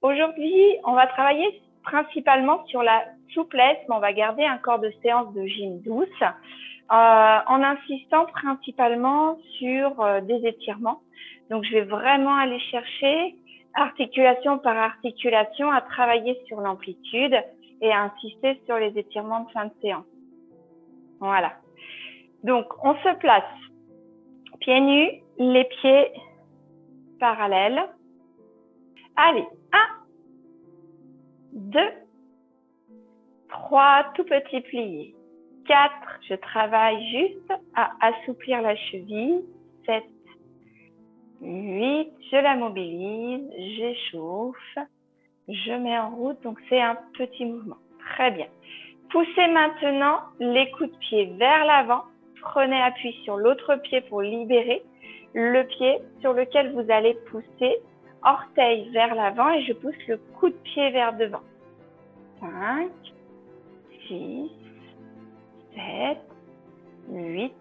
Aujourd'hui, on va travailler principalement sur la souplesse, mais on va garder un corps de séance de gym douce en insistant principalement sur des étirements. Donc, je vais vraiment aller chercher articulation par articulation à travailler sur l'amplitude et à insister sur les étirements de fin de séance. Voilà. Donc, on se place pieds nus, les pieds parallèles. Allez, 1, 2, 3, tout petit plié. 4, je travaille juste à assouplir la cheville. 7, 8, je la mobilise, j'échauffe, je mets en route. Donc, c'est un petit mouvement. Très bien. Poussez maintenant les coups de pied vers l'avant. Prenez appui sur l'autre pied pour libérer le pied sur lequel vous allez pousser. Orteil vers l'avant et je pousse le coup de pied vers devant. 5, 6, 7, 8,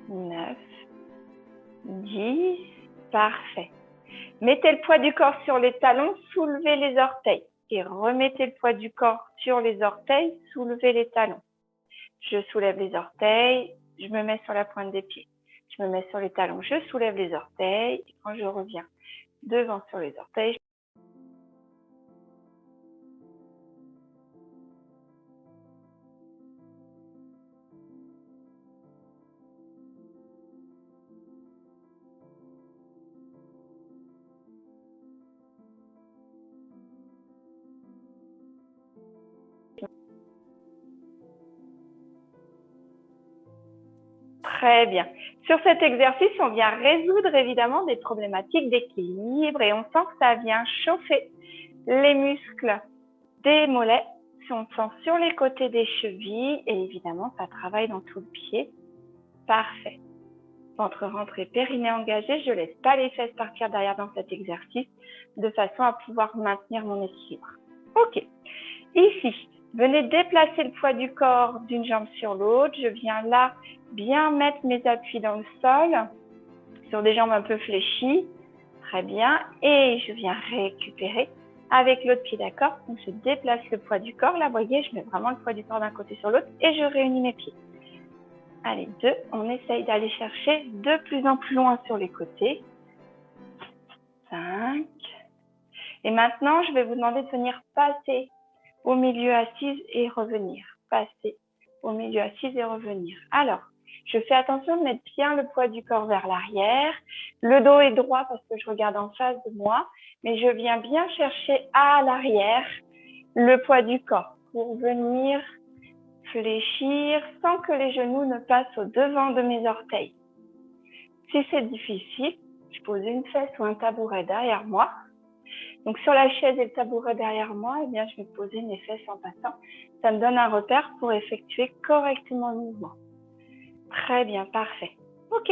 9, 10. Parfait. Mettez le poids du corps sur les talons, soulevez les orteils. Et remettez le poids du corps sur les orteils, soulevez les talons. Je soulève les orteils, je me mets sur la pointe des pieds. Je me mets sur les talons, je soulève les orteils. Et quand je reviens devant sur les orteils, Très bien. Sur cet exercice, on vient résoudre évidemment des problématiques d'équilibre et on sent que ça vient chauffer les muscles des mollets. On sent sur les côtés des chevilles et évidemment, ça travaille dans tout le pied. Parfait. Ventre rentré, périnée engagé. Je ne laisse pas les fesses partir derrière dans cet exercice de façon à pouvoir maintenir mon équilibre. Ok. Ici, venez déplacer le poids du corps d'une jambe sur l'autre. Je viens là bien mettre mes appuis dans le sol, sur des jambes un peu fléchies. Très bien. Et je viens récupérer avec l'autre pied, d'accord? Donc, je déplace le poids du corps. Là, vous voyez, je mets vraiment le poids du corps d'un côté sur l'autre et je réunis mes pieds. Allez, 2. On essaye d'aller chercher de plus en plus loin sur les côtés. 5. Et maintenant, je vais vous demander de venir passer au milieu assise et revenir. Passer au milieu assise et revenir. Alors, je fais attention de mettre bien le poids du corps vers l'arrière. Le dos est droit parce que je regarde en face de moi, mais je viens bien chercher à l'arrière le poids du corps pour venir fléchir sans que les genoux ne passent au devant de mes orteils. Si c'est difficile, je pose une fesse ou un tabouret derrière moi. Donc, sur la chaise et le tabouret derrière moi, eh bien, je vais poser mes fesses en passant. Ça me donne un repère pour effectuer correctement le mouvement. Très bien, parfait. Ok.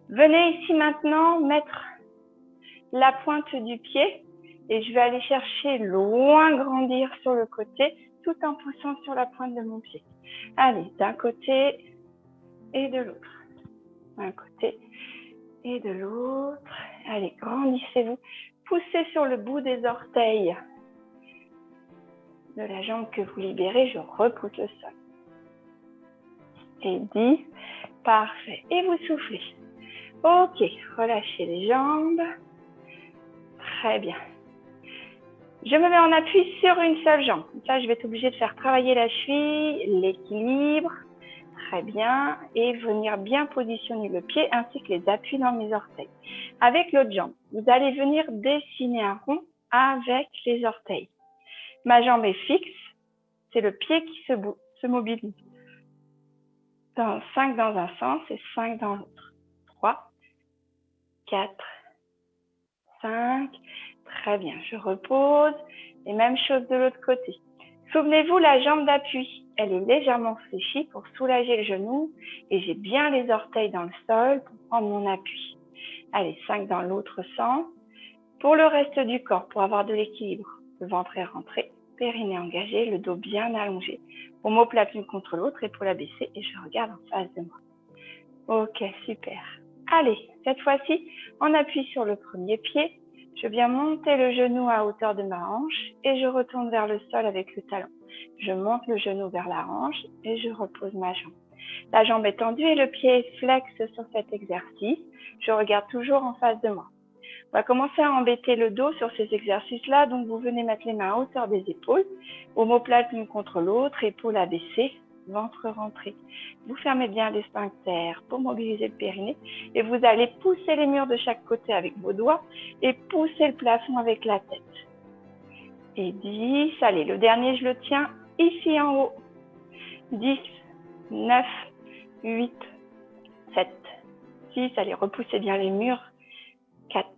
Venez ici maintenant mettre la pointe du pied et je vais aller chercher loin grandir sur le côté tout en poussant sur la pointe de mon pied. Allez, d'un côté et de l'autre. D'un côté et de l'autre. Allez, grandissez-vous. Poussez sur le bout des orteils de la jambe que vous libérez. Je repousse le sol. Et 10. Parfait. Et vous soufflez. Ok, relâchez les jambes. Très bien. Je me mets en appui sur une seule jambe. Là, je vais être obligée de faire travailler la cheville, l'équilibre. Très bien. Et venir bien positionner le pied ainsi que les appuis dans mes orteils. Avec l'autre jambe, vous allez venir dessiner un rond avec les orteils. Ma jambe est fixe. C'est le pied qui se mobilise. 5 dans un sens et 5 dans l'autre. 3, 4, 5. Très bien, je repose. Et même chose de l'autre côté. Souvenez-vous, la jambe d'appui, elle est légèrement fléchie pour soulager le genou. Et j'ai bien les orteils dans le sol pour prendre mon appui. Allez, 5 dans l'autre sens. Pour le reste du corps, pour avoir de l'équilibre, le ventre est rentré, périnée engagé, le dos bien allongé. Omoplate l'une contre l'autre, épaule abaissée et je regarde en face de moi. Ok, super. Allez, cette fois-ci, on appuie sur le premier pied. Je viens monter le genou à hauteur de ma hanche et je retourne vers le sol avec le talon. Je monte le genou vers la hanche et je repose ma jambe. La jambe est tendue et le pied est flexe sur cet exercice. Je regarde toujours en face de moi. On va commencer à embêter le dos sur ces exercices-là. Donc, vous venez mettre les mains à hauteur des épaules, omoplate l'une contre l'autre, épaules abaissées, ventre rentré. Vous fermez bien les sphincters pour mobiliser le périnée et vous allez pousser les murs de chaque côté avec vos doigts et pousser le plafond avec la tête. Et 10, allez, le dernier, je le tiens ici en haut. 10, 9, 8, 7, 6, allez, repoussez bien les murs. 4,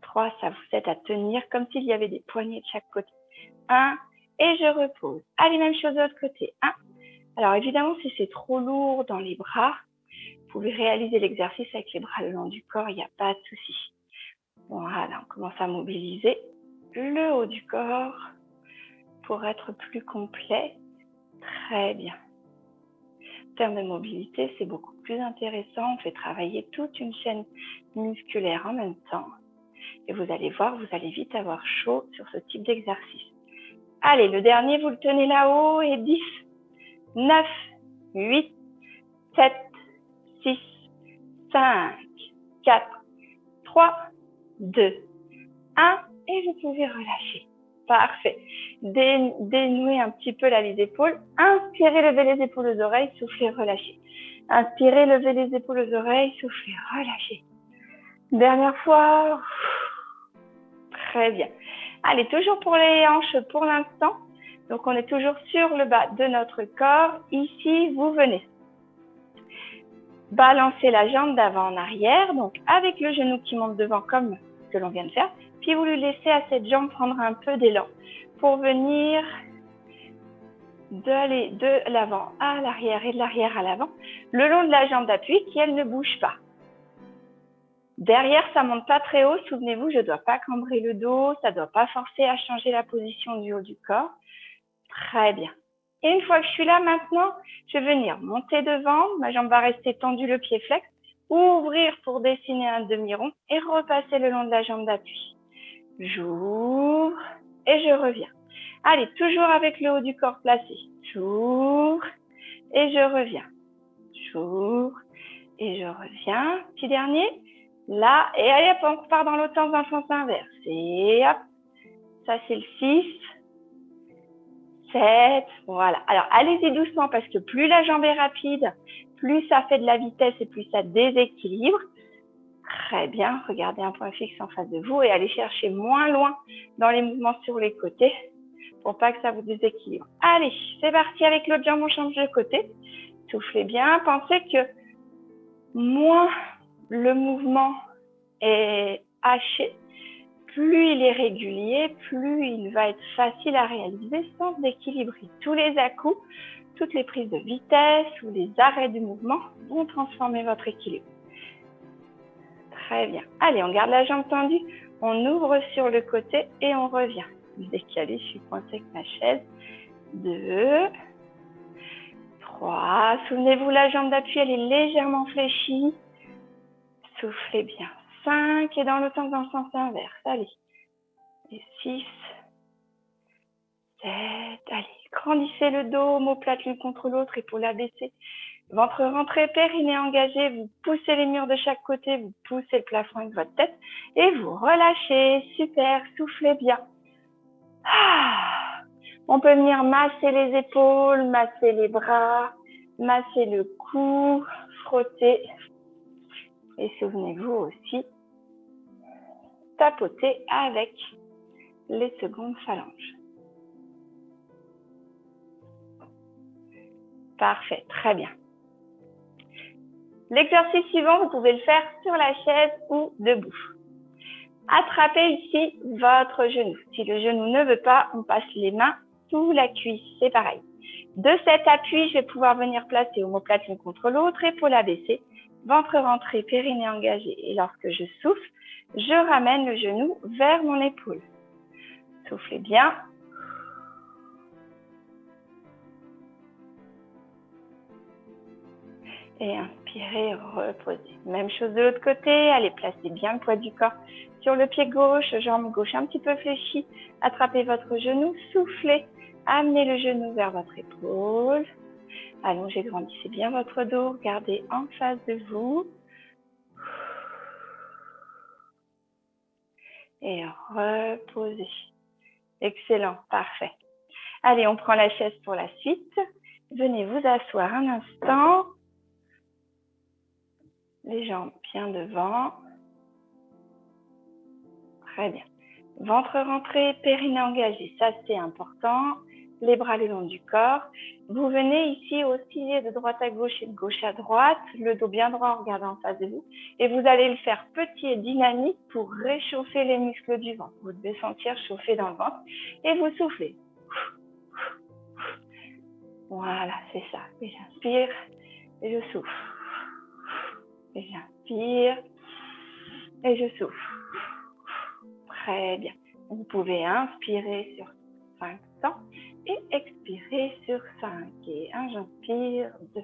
3, ça vous aide à tenir comme s'il y avait des poignées de chaque côté. 1, et je repose. Allez, même chose de l'autre côté. 1. Alors évidemment, si c'est trop lourd dans les bras, vous pouvez réaliser l'exercice avec les bras le long du corps, il n'y a pas de souci. Voilà, on commence à mobiliser le haut du corps pour être plus complet. Très bien. En termes de mobilité, c'est beaucoup plus intéressant. On fait travailler toute une chaîne musculaire en même temps. Et vous allez voir, vous allez vite avoir chaud sur ce type d'exercice. Allez, le dernier, vous le tenez là-haut et 10, 9, 8, 7, 6, 5, 4, 3, 2, 1 et vous pouvez relâcher. Parfait. Dénouez un petit peu la ligne d'épaule. Inspirez, levez les épaules aux oreilles, soufflez, relâchez. Inspirez, levez les épaules aux oreilles, soufflez, relâchez. Dernière fois. Très bien. Allez, toujours pour les hanches pour l'instant. Donc, on est toujours sur le bas de notre corps. Ici, vous venez balancer la jambe d'avant en arrière. Donc, avec le genou qui monte devant comme ce que l'on vient de faire. Puis, vous lui laissez à cette jambe prendre un peu d'élan pour venir d'aller de l'avant à l'arrière et de l'arrière à l'avant, le long de la jambe d'appui qui, elle, ne bouge pas. Derrière, ça monte pas très haut. Souvenez-vous, je ne dois pas cambrer le dos. Ça ne doit pas forcer à changer la position du haut du corps. Très bien. Et une fois que je suis là maintenant, je vais venir monter devant. Ma jambe va rester tendue, le pied flex. Ouvrir pour dessiner un demi-rond et repasser le long de la jambe d'appui. J'ouvre et je reviens. Allez, toujours avec le haut du corps placé. J'ouvre et je reviens. J'ouvre et je reviens. Petit dernier. Là, et allez, hop, on repart dans l'autre sens, dans le sens inverse. Et hop, ça c'est le 6, 7, voilà. Alors, allez-y doucement parce que plus la jambe est rapide, plus ça fait de la vitesse et plus ça déséquilibre. Très bien, regardez un point fixe en face de vous et allez chercher moins loin dans les mouvements sur les côtés pour pas que ça vous déséquilibre. Allez, c'est parti avec l'autre jambe, on change de côté. Soufflez bien, pensez que moins le mouvement est haché, plus il est régulier, plus il va être facile à réaliser sans déséquilibrer. Tous les à-coups, toutes les prises de vitesse ou les arrêts du mouvement vont transformer votre équilibre. Très bien. Allez, on garde la jambe tendue, on ouvre sur le côté et on revient. Décalé, je suis coincée avec ma chaise. 2, 3. Souvenez-vous, la jambe d'appui, elle est légèrement fléchie. Soufflez bien. 5 et dans le sens inverse. Allez. Et 6, 7. Allez, grandissez le dos, omoplate l'une contre l'autre, épaules abaissées. Ventre rentré, périnée engagé. Vous poussez les murs de chaque côté, vous poussez le plafond avec votre tête et vous relâchez. Super, soufflez bien. On peut venir masser les épaules, masser les bras, masser le cou, frotter. Et souvenez-vous aussi, tapoter avec les secondes phalanges. Parfait, très bien. L'exercice suivant, vous pouvez le faire sur la chaise ou debout. Attrapez ici votre genou. Si le genou ne veut pas, on passe les mains sous la cuisse, c'est pareil. De cet appui, je vais pouvoir venir placer omoplate l'une contre l'autre, épaule abaissée, ventre rentré, périnée engagé. Et lorsque je souffle, je ramène le genou vers mon épaule. Soufflez bien. Et Inspirez, reposez. Même chose de l'autre côté. Allez, placez bien le poids du corps sur le pied gauche, jambe gauche un petit peu fléchie. Attrapez votre genou, soufflez. Amenez le genou vers votre épaule. Allongez, grandissez bien votre dos. Regardez en face de vous. Et reposez. Excellent, parfait. Allez, on prend la chaise pour la suite. Venez vous asseoir un instant. Les jambes bien devant. Très bien. Ventre rentré, périnée engagé, ça c'est important. Les bras le long du corps. Vous venez ici osciller de droite à gauche et de gauche à droite, le dos bien droit en regardant en face de vous. Et vous allez le faire petit et dynamique pour réchauffer les muscles du ventre. Vous devez sentir chauffer dans le ventre et vous soufflez. Voilà, c'est ça. Et j'inspire et je souffle. Et j'inspire et je souffle. Très bien. Vous pouvez inspirer sur 5 temps et expirer sur 5. Et 1, j'inspire, 2,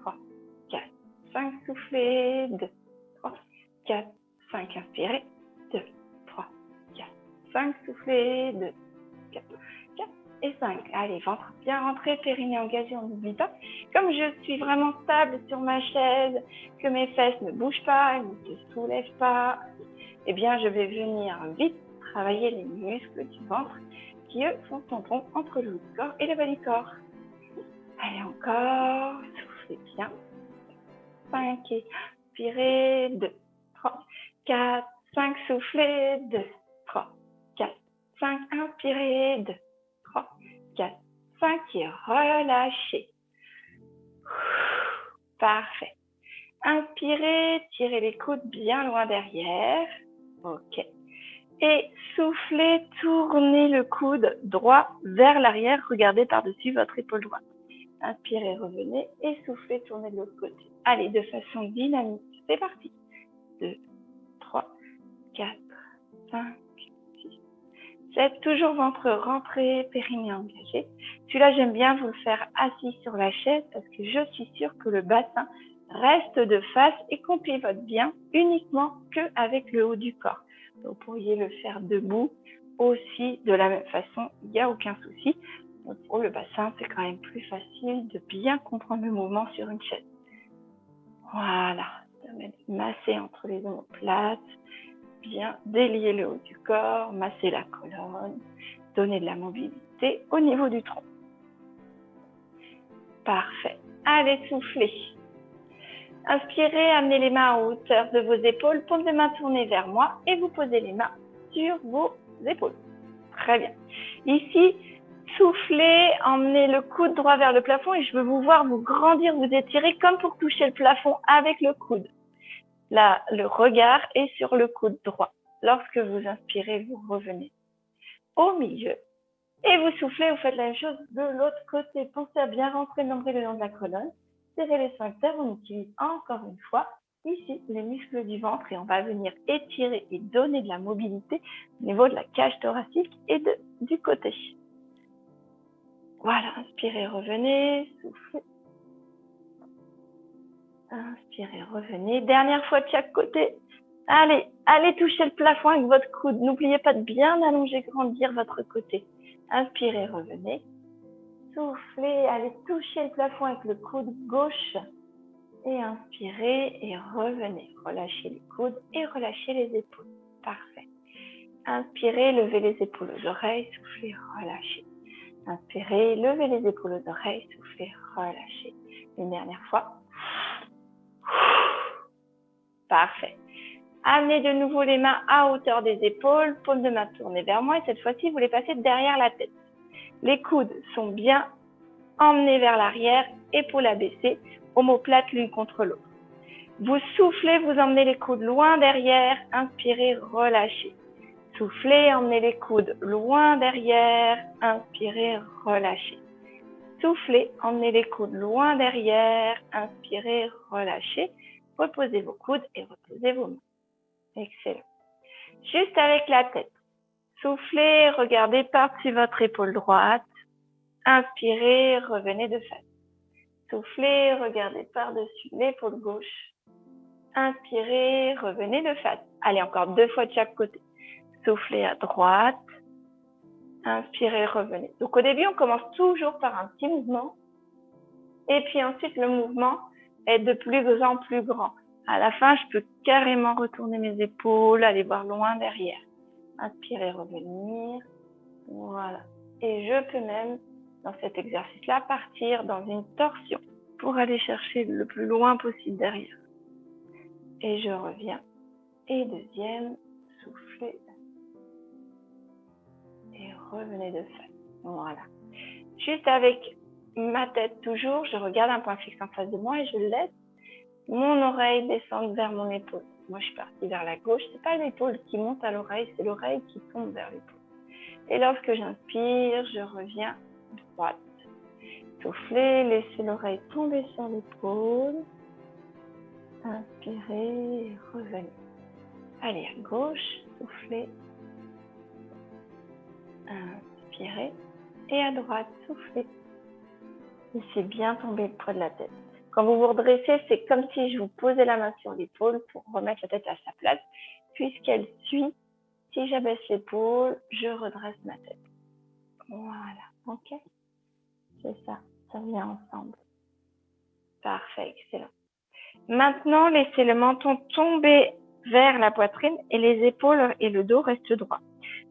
3, 4, 5, soufflez, 2, 3, 4, 5, inspirez, 2, 3, 4, 5, soufflez, 2, 4, 4 et 5. Allez, ventre bien rentré, périnée engagé, on n'oublie pas. Comme je suis vraiment stable sur ma chaise, que mes fesses ne bougent pas, elles ne se soulèvent pas, eh bien, je vais venir vite travailler les muscles du ventre qui, eux, font tampon entre le haut du corps et le bas du corps. Allez, encore. Soufflez bien. 5 et inspirez. 2, 3, 4, 5. Soufflez. 2, 3, 4, 5. Inspirez. 2, 3, 4, 5. Et relâchez. Parfait. Inspirez, tirez les coudes bien loin derrière. Ok. Et soufflez, tournez le coude droit vers l'arrière. Regardez par-dessus votre épaule droite. Inspirez, revenez et soufflez, tournez de l'autre côté. Allez, de façon dynamique. C'est parti. 2, 3, 4, 5, 6, 7. Toujours ventre rentré, périnée engagé. Celui-là, j'aime bien vous le faire assis sur la chaise parce que je suis sûre que le bassin reste de face et qu'on pivote bien uniquement qu'avec le haut du corps. Vous pourriez le faire debout aussi de la même façon, il n'y a aucun souci. Donc pour le bassin, c'est quand même plus facile de bien comprendre le mouvement sur une chaise. Voilà, masser entre les omoplates, bien délier le haut du corps, masser la colonne, donner de la mobilité au niveau du tronc. Parfait. Allez, soufflez. Inspirez, amenez les mains à hauteur de vos épaules, paume de main tournée vers moi et vous posez les mains sur vos épaules. Très bien. Ici, soufflez, emmenez le coude droit vers le plafond et je veux vous voir vous grandir, vous étirer comme pour toucher le plafond avec le coude. Là, le regard est sur le coude droit. Lorsque vous inspirez, vous revenez au milieu et vous soufflez, vous faites la même chose de l'autre côté. Pensez à bien rentrer le nombril le long de la colonne. Serrez les sphincters, on utilise encore une fois ici les muscles du ventre et on va venir étirer et donner de la mobilité au niveau de la cage thoracique et du côté. Voilà, inspirez, revenez, soufflez. Inspirez, revenez. Dernière fois de chaque côté. Allez, allez toucher le plafond avec votre coude. N'oubliez pas de bien allonger, grandir votre côté. Inspirez, revenez. Soufflez, allez toucher le plafond avec le coude gauche. Et inspirez et revenez. Relâchez les coudes et relâchez les épaules. Parfait. Inspirez, levez les épaules aux oreilles, soufflez, relâchez. Inspirez, levez les épaules aux oreilles, soufflez, relâchez. Une dernière fois. Parfait. Amenez de nouveau les mains à hauteur des épaules, paume de main tournée vers moi et cette fois-ci, vous les passez derrière la tête. Les coudes sont bien emmenés vers l'arrière, épaules abaissées, omoplates l'une contre l'autre. Vous soufflez, vous emmenez les coudes loin derrière, inspirez, relâchez. Soufflez, emmenez les coudes loin derrière, inspirez, relâchez. Soufflez, emmenez les coudes loin derrière, inspirez, relâchez. Reposez vos coudes et reposez vos mains. Excellent. Juste avec la tête. Soufflez, regardez par-dessus votre épaule droite. Inspirez, revenez de face. Soufflez, regardez par-dessus l'épaule gauche. Inspirez, revenez de face. Allez, encore 2 fois de chaque côté. Soufflez à droite. Inspirez, revenez. Donc au début, on commence toujours par un petit mouvement. Et puis ensuite, le mouvement est de plus en plus grand. À la fin, je peux carrément retourner mes épaules, aller voir loin derrière. Inspirez, revenir. Voilà. Et je peux même, dans cet exercice-là, partir dans une torsion pour aller chercher le plus loin possible derrière. Et je reviens. Et deuxième, soufflez. Et revenez de face. Voilà. Juste avec ma tête toujours, je regarde un point fixe en face de moi et je laisse mon oreille descendre vers mon épaule. Moi, je suis partie vers la gauche. C'est pas l'épaule qui monte à l'oreille, c'est l'oreille qui tombe vers l'épaule. Et lorsque j'inspire, je reviens droite. Soufflez, laissez l'oreille tomber sur l'épaule. Inspirez, revenez. Allez, à gauche, soufflez. Inspirez. Et à droite, soufflez. Laissez bien tomber le poids de la tête. Quand vous vous redressez, c'est comme si je vous posais la main sur l'épaule pour remettre la tête à sa place, puisqu'elle suit. Si j'abaisse l'épaule, je redresse ma tête. Voilà, ok? C'est ça, ça vient ensemble. Parfait, excellent. Maintenant, laissez le menton tomber vers la poitrine et les épaules et le dos restent droits.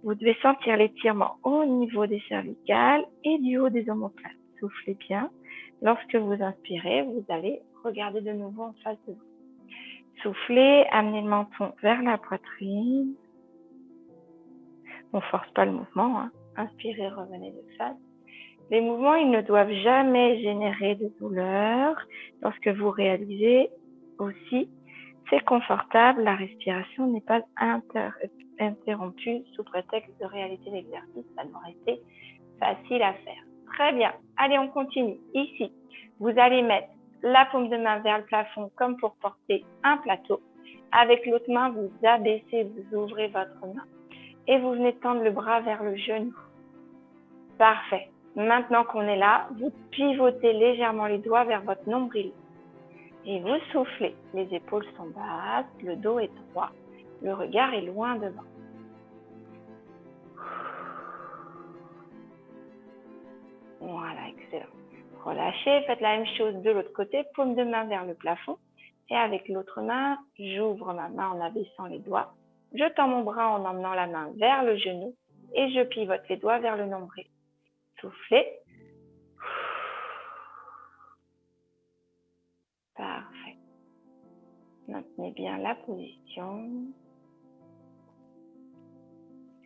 Vous devez sentir l'étirement au niveau des cervicales et du haut des omoplates. Soufflez bien. Lorsque vous inspirez, vous allez regarder de nouveau en face de vous. Soufflez, amenez le menton vers la poitrine. On ne force pas le mouvement, hein. Inspirez, revenez de face. Les mouvements, ils ne doivent jamais générer de douleur. Lorsque vous réalisez aussi, c'est confortable, la respiration n'est pas interrompue sous prétexte de réalité d'exercice. Ça m'aurait été facile à faire. Très bien. Allez, on continue. Ici, vous allez mettre la paume de main vers le plafond comme pour porter un plateau. Avec l'autre main, vous abaissez, vous ouvrez votre main et vous venez tendre le bras vers le genou. Parfait. Maintenant qu'on est là, vous pivotez légèrement les doigts vers votre nombril. Et vous soufflez. Les épaules sont basses, le dos est droit, le regard est loin devant. Voilà, excellent. Relâchez, faites la même chose de l'autre côté, paume de main vers le plafond. Et avec l'autre main, j'ouvre ma main en abaissant les doigts. Je tends mon bras en emmenant la main vers le genou et je pivote les doigts vers le nombril. Soufflez. Parfait. Maintenez bien la position.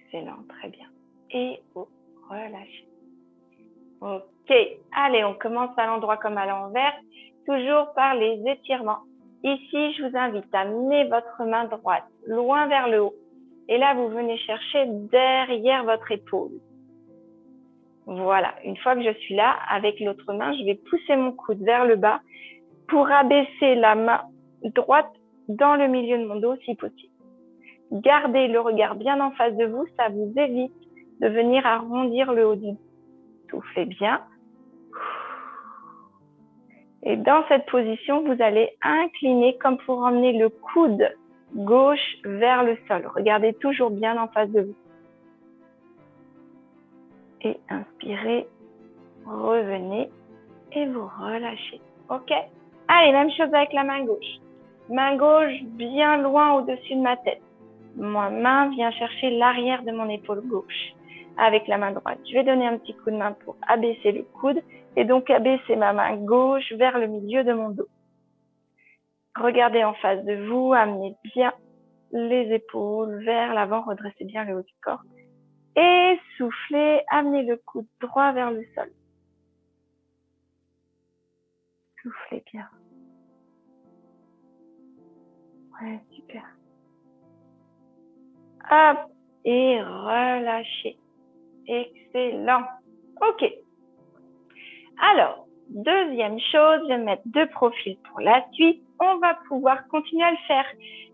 Excellent, très bien. Et vous relâchez. Ok, allez, on commence à l'endroit comme à l'envers, toujours par les étirements. Ici, je vous invite à amener votre main droite loin vers le haut. Et là, vous venez chercher derrière votre épaule. Voilà, une fois que je suis là, avec l'autre main, je vais pousser mon coude vers le bas pour abaisser la main droite dans le milieu de mon dos si possible. Gardez le regard bien en face de vous, ça vous évite de venir arrondir le haut du dos. Soufflez bien. Et dans cette position, vous allez incliner comme pour emmener le coude gauche vers le sol. Regardez toujours bien en face de vous. Et inspirez, revenez et vous relâchez. Ok? Allez, même chose avec la main gauche. Main gauche bien loin au-dessus de ma tête. Ma main vient chercher l'arrière de mon épaule gauche. Avec la main droite, je vais donner un petit coup de main pour abaisser le coude et donc abaisser ma main gauche vers le milieu de mon dos. Regardez en face de vous, amenez bien les épaules vers l'avant, redressez bien le haut du corps et soufflez, amenez le coude droit vers le sol. Soufflez bien. Ouais, super. Hop, et relâchez. Excellent. Ok. Alors, deuxième chose, je vais mettre 2 profils pour la suite. On va pouvoir continuer à le faire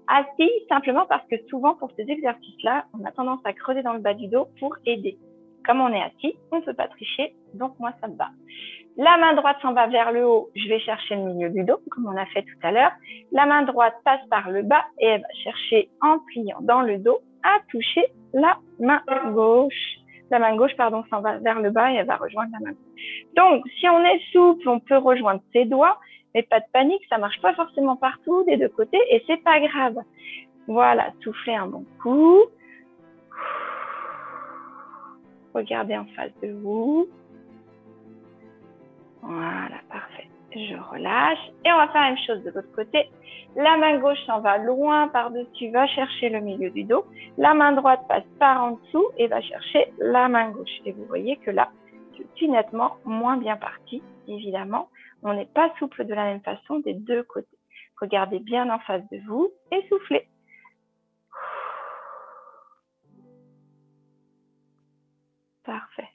assis, simplement parce que souvent pour ces exercices-là, on a tendance à creuser dans le bas du dos pour aider. Comme on est assis, on ne peut pas tricher, donc moi, ça me va. La main droite s'en va vers le haut, je vais chercher le milieu du dos, comme on a fait tout à l'heure. La main droite passe par le bas et elle va chercher, en pliant dans le dos, à toucher la main gauche. La main gauche, pardon, s'en va vers le bas et elle va rejoindre la main gauche. Donc, si on est souple, on peut rejoindre ses doigts, mais pas de panique, ça marche pas forcément partout, des deux côtés, et c'est pas grave. Voilà, soufflez un bon coup. Regardez en face de vous. Voilà, parfait. Je relâche. Et on va faire la même chose de l'autre côté. La main gauche s'en va loin par-dessus, va chercher le milieu du dos. La main droite passe par en dessous et va chercher la main gauche. Et vous voyez que là, je suis nettement moins bien partie, évidemment. On n'est pas souple de la même façon des deux côtés. Regardez bien en face de vous et soufflez. Parfait.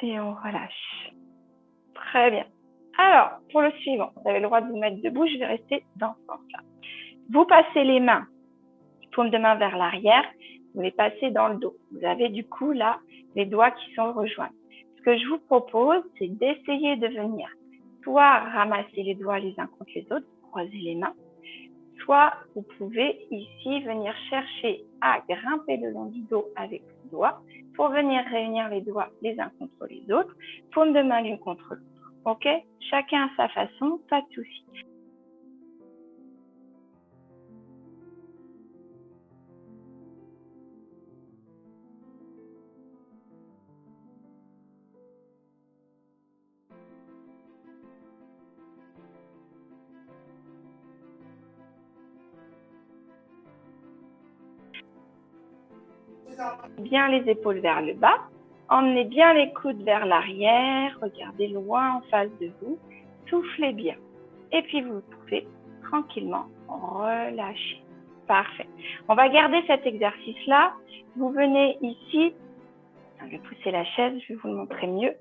Et on relâche. Très bien. Alors, pour le suivant, vous avez le droit de vous mettre debout, je vais rester dans ce sens-là. Vous passez les mains, paume de main vers l'arrière, vous les passez dans le dos. Vous avez du coup là, les doigts qui sont rejoints. Ce que je vous propose, c'est d'essayer de venir soit ramasser les doigts les uns contre les autres, croiser les mains, soit vous pouvez ici venir chercher à grimper le long du dos avec vos doigts pour venir réunir les doigts les uns contre les autres, paume de main l'une contre l'autre. Ok? Chacun à sa façon, pas de souci. Bien les épaules vers le bas. Emmenez bien les coudes vers l'arrière. Regardez loin en face de vous. Soufflez bien. Et puis vous pouvez tranquillement relâcher. Parfait. On va garder cet exercice-là. Vous venez ici. Je vais pousser la chaise, je vais vous le montrer mieux.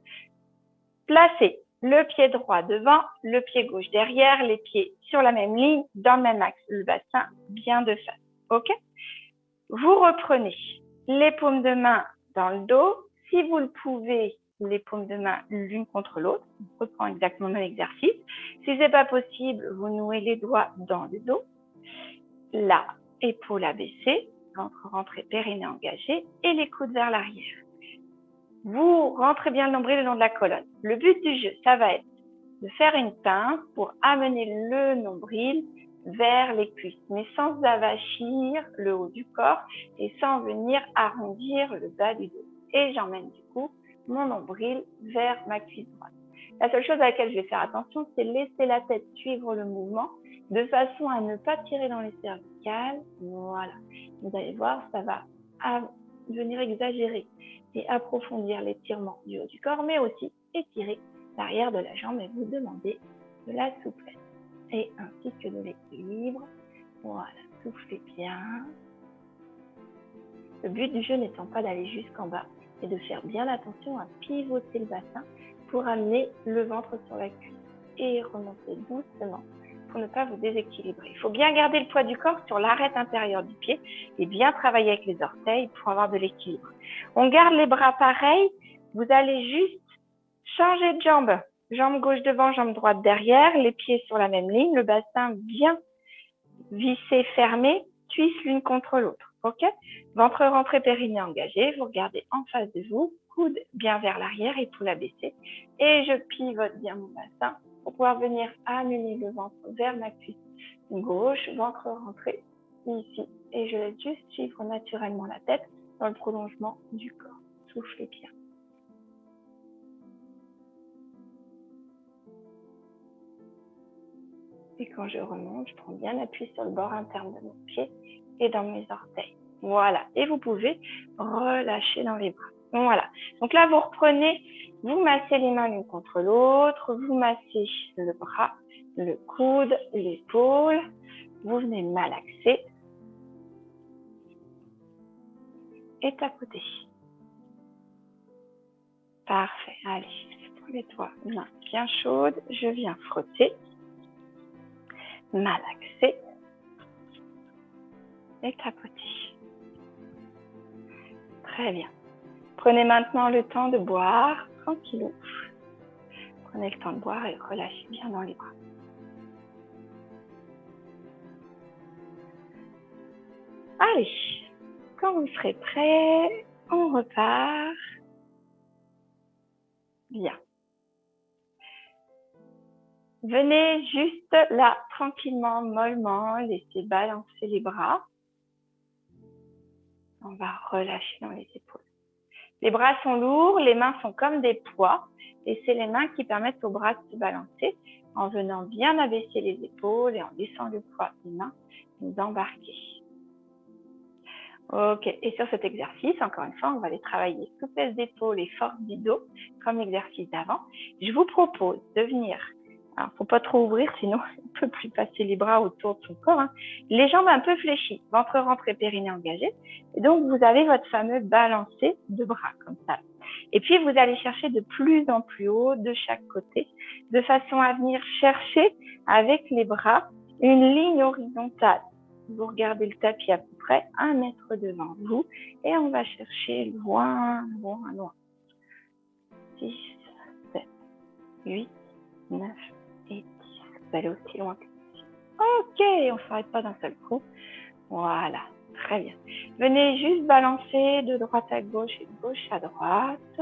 Placez le pied droit devant, le pied gauche derrière, les pieds sur la même ligne, dans le même axe, le bassin bien de face. Ok? Vous reprenez les paumes de main dans le dos. Si vous le pouvez, les paumes de main l'une contre l'autre. On reprend exactement le même exercice. Si ce n'est pas possible, vous nouez les doigts dans le dos. Là, épaule abaissée, ventre rentré, périnée engagé et les coudes vers l'arrière. Vous rentrez bien le nombril le long de la colonne. Le but du jeu, ça va être de faire une pince pour amener le nombril vers les cuisses, mais sans avachir le haut du corps et sans venir arrondir le bas du dos. Et j'emmène du coup mon nombril vers ma cuisse droite. La seule chose à laquelle je vais faire attention, c'est laisser la tête suivre le mouvement de façon à ne pas tirer dans les cervicales. Voilà. Vous allez voir, ça va venir exagérer et approfondir l'étirement du haut du corps, mais aussi étirer l'arrière de la jambe et vous demander de la souplesse et ainsi que de l'équilibre. Voilà, soufflez bien. Le but du jeu n'étant pas d'aller jusqu'en bas, mais de faire bien attention à pivoter le bassin pour amener le ventre sur la cuisse et remonter doucement pour ne pas vous déséquilibrer. Il faut bien garder le poids du corps sur l'arête intérieure du pied et bien travailler avec les orteils pour avoir de l'équilibre. On garde les bras pareils, vous allez juste changer de jambe. Jambe gauche devant, jambe droite derrière, les pieds sur la même ligne, le bassin bien vissé, fermé, cuisses l'une contre l'autre. Ok? Ventre rentré, périnée engagé, vous regardez en face de vous, coude bien vers l'arrière, épaule abaissée, et je pivote bien mon bassin pour pouvoir venir amener le ventre vers ma cuisse gauche, ventre rentré ici, et je laisse juste suivre naturellement la tête dans le prolongement du corps. Soufflez bien. Et quand je remonte, je prends bien appui sur le bord interne de mon pied et dans mes orteils. Voilà. Et vous pouvez relâcher dans les bras. Voilà. Donc là, vous reprenez, vous massez les mains l'une contre l'autre, vous massez le bras, le coude, l'épaule. Vous venez malaxer et tapoter. Parfait. Allez, les doigts, mains bien chaudes. Je viens frotter, malaxer et tapoter. Très bien. Prenez maintenant le temps de boire, tranquillou. Prenez le temps de boire et relâchez bien dans les bras. Allez, quand vous serez prêt, on repart. Bien. Venez juste là, tranquillement, mollement, laissez balancer les bras. On va relâcher dans les épaules. Les bras sont lourds, les mains sont comme des poids et c'est les mains qui permettent aux bras de se balancer en venant bien abaisser les épaules et en laissant le poids des mains nous embarquer. Ok, et sur cet exercice, encore une fois, on va aller travailler souplesse d'épaule et force du dos comme l'exercice d'avant. Je vous propose de venir, alors faut pas trop ouvrir sinon on ne peut plus passer les bras autour de son corps, hein. Les jambes un peu fléchies, ventre rentré, périnée engagé, et donc vous avez votre fameux balancé de bras comme ça. Et puis vous allez chercher de plus en plus haut de chaque côté, de façon à venir chercher avec les bras une ligne horizontale. Vous regardez le tapis à peu près 1 mètre devant vous et on va chercher loin, loin, loin. 6, 7, 8, 9 et 10. Vous allez aussi loin que ça. Ok, on ne s'arrête pas d'un seul coup. Voilà, très bien. Venez juste balancer de droite à gauche et de gauche à droite.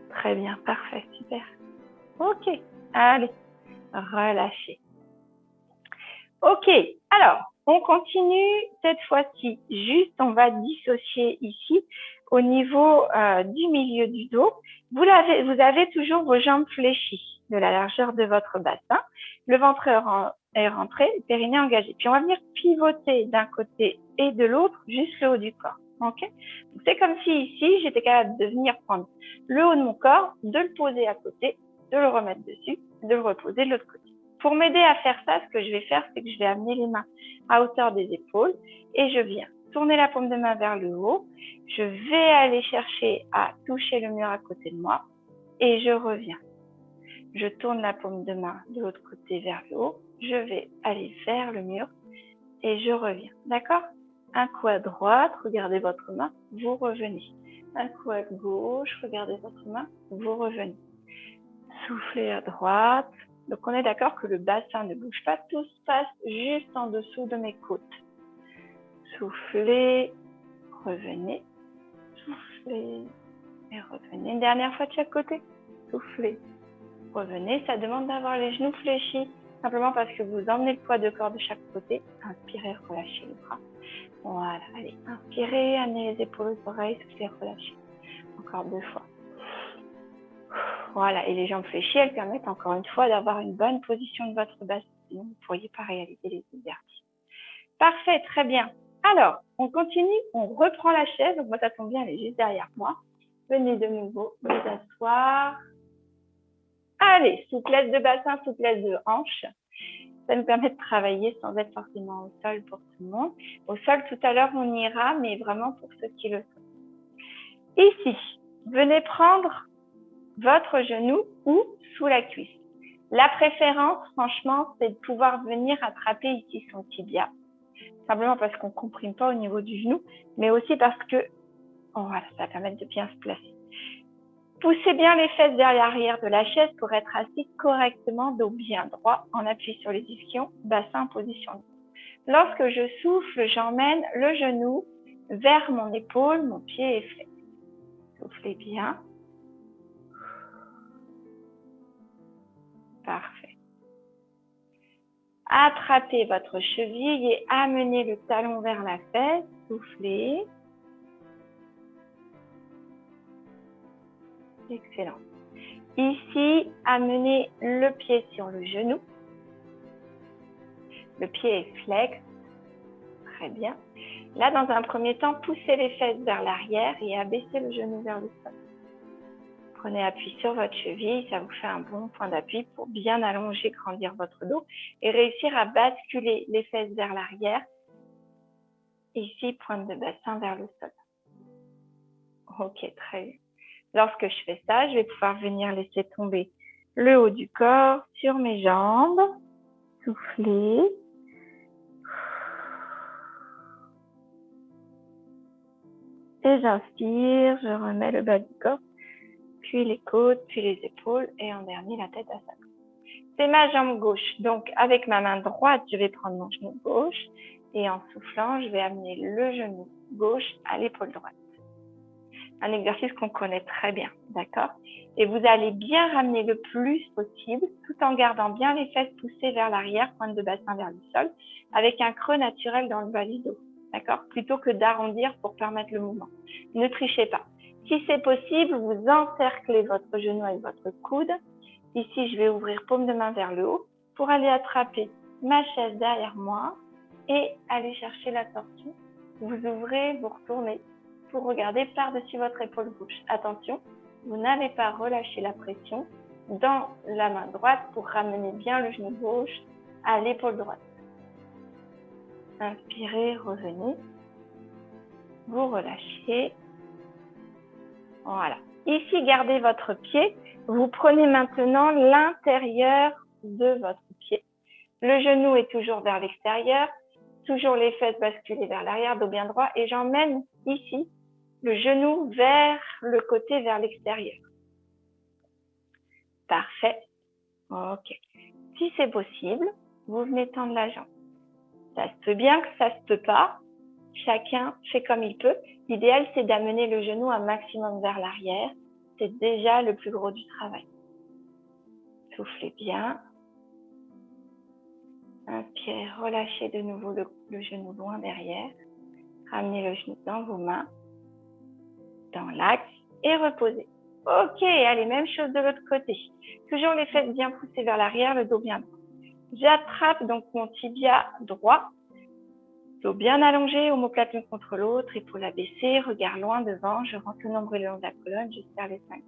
Très bien, parfait, super. Ok, allez, relâchez. Ok, alors, on continue cette fois-ci. Juste, on va dissocier ici au niveau du milieu du dos. Vous avez toujours vos jambes fléchies de la largeur de votre bassin. Le ventre est rentré, le périnée engagé. Puis, on va venir pivoter d'un côté et de l'autre, juste le haut du corps. Ok, c'est comme si ici, j'étais capable de venir prendre le haut de mon corps, de le poser à côté, de le remettre dessus, de le reposer de l'autre côté. Pour m'aider à faire ça, ce que je vais faire, c'est que je vais amener les mains à hauteur des épaules et je viens tourner la paume de main vers le haut. Je vais aller chercher à toucher le mur à côté de moi et je reviens. Je tourne la paume de main de l'autre côté vers le haut. Je vais aller vers le mur et je reviens. D'accord? Un coup à droite, regardez votre main, vous revenez. Un coup à gauche, regardez votre main, vous revenez. Soufflez à droite. Donc, on est d'accord que le bassin ne bouge pas, tout se passe juste en dessous de mes côtes. Soufflez, revenez, soufflez et revenez. Une dernière fois de chaque côté. Soufflez, revenez. Ça demande d'avoir les genoux fléchis, simplement parce que vous emmenez le poids de corps de chaque côté. Inspirez, relâchez les bras. Voilà, allez, inspirez, amenez les épaules aux oreilles, soufflez, relâchez. Encore 2 fois. Voilà, et les jambes fléchies, elles permettent encore une fois d'avoir une bonne position de votre bassin. Sinon, vous ne pourriez pas réaliser les exercices. Parfait, très bien. Alors, on continue, on reprend la chaise. Donc, moi, ça tombe bien, elle est juste derrière moi. Venez de nouveau vous asseoir. Allez, souplesse de bassin, souplesse de hanche. Ça nous permet de travailler sans être forcément au sol pour tout le monde. Au sol, tout à l'heure, on ira, mais vraiment pour ceux qui le souhaitent. Ici, venez prendre votre genou ou sous la cuisse. La préférence, franchement, c'est de pouvoir venir attraper ici son tibia. Simplement parce qu'on ne comprime pas au niveau du genou, mais aussi parce que voilà, ça va permettre de bien se placer. Poussez bien les fesses vers l'arrière de la chaise pour être assis correctement, dos bien droit, en appui sur les ischions, bassin en position. Lorsque je souffle, j'emmène le genou vers mon épaule, mon pied est flex. Soufflez bien. Parfait. Attrapez votre cheville et amenez le talon vers la fesse. Soufflez. Excellent. Ici, amenez le pied sur le genou. Le pied est flex. Très bien. Là, dans un premier temps, poussez les fesses vers l'arrière et abaissez le genou vers le sol. Prenez appui sur votre cheville, ça vous fait un bon point d'appui pour bien allonger, grandir votre dos et réussir à basculer les fesses vers l'arrière. Ici, pointe de bassin vers le sol. Ok, très bien. Lorsque je fais ça, je vais pouvoir venir laisser tomber le haut du corps sur mes jambes. Soufflez. Et j'inspire, je remets le bas du corps, puis les côtes, puis les épaules et en dernier la tête à sa place. C'est ma jambe gauche. Donc avec ma main droite, je vais prendre mon genou gauche et en soufflant, je vais amener le genou gauche à l'épaule droite. Un exercice qu'on connaît très bien, d'accord? Et vous allez bien ramener le plus possible tout en gardant bien les fesses poussées vers l'arrière, pointe de bassin vers le sol, avec un creux naturel dans le bas du dos, d'accord? Plutôt que d'arrondir pour permettre le mouvement. Ne trichez pas. Si c'est possible, vous encerclez votre genou avec votre coude. Ici, je vais ouvrir paume de main vers le haut pour aller attraper ma chaise derrière moi et aller chercher la torsion. Vous ouvrez, vous retournez pour regarder par-dessus votre épaule gauche. Attention, vous n'avez pas relâché la pression dans la main droite pour ramener bien le genou gauche à l'épaule droite. Inspirez, revenez. Vous relâchez. Voilà. Ici, gardez votre pied. Vous prenez maintenant l'intérieur de votre pied. Le genou est toujours vers l'extérieur. Toujours les fesses basculées vers l'arrière, dos bien droit. Et j'emmène ici le genou vers le côté, vers l'extérieur. Parfait. Ok. Si c'est possible, vous venez tendre la jambe. Ça se peut bien que ça se peut pas. Chacun fait comme il peut. L'idéal, c'est d'amener le genou un maximum vers l'arrière. C'est déjà le plus gros du travail. Soufflez bien. Inspirez, relâchez de nouveau le genou loin derrière. Ramenez le genou dans vos mains, dans l'axe et reposez. Ok, allez, même chose de l'autre côté. Toujours les fesses bien poussées vers l'arrière, le dos bien droit. J'attrape donc mon tibia droit, dos bien allongé, omoplate l'une contre l'autre, épaule abaissée, regard loin devant, je rentre le nombril le long de la colonne, je serre les cinq.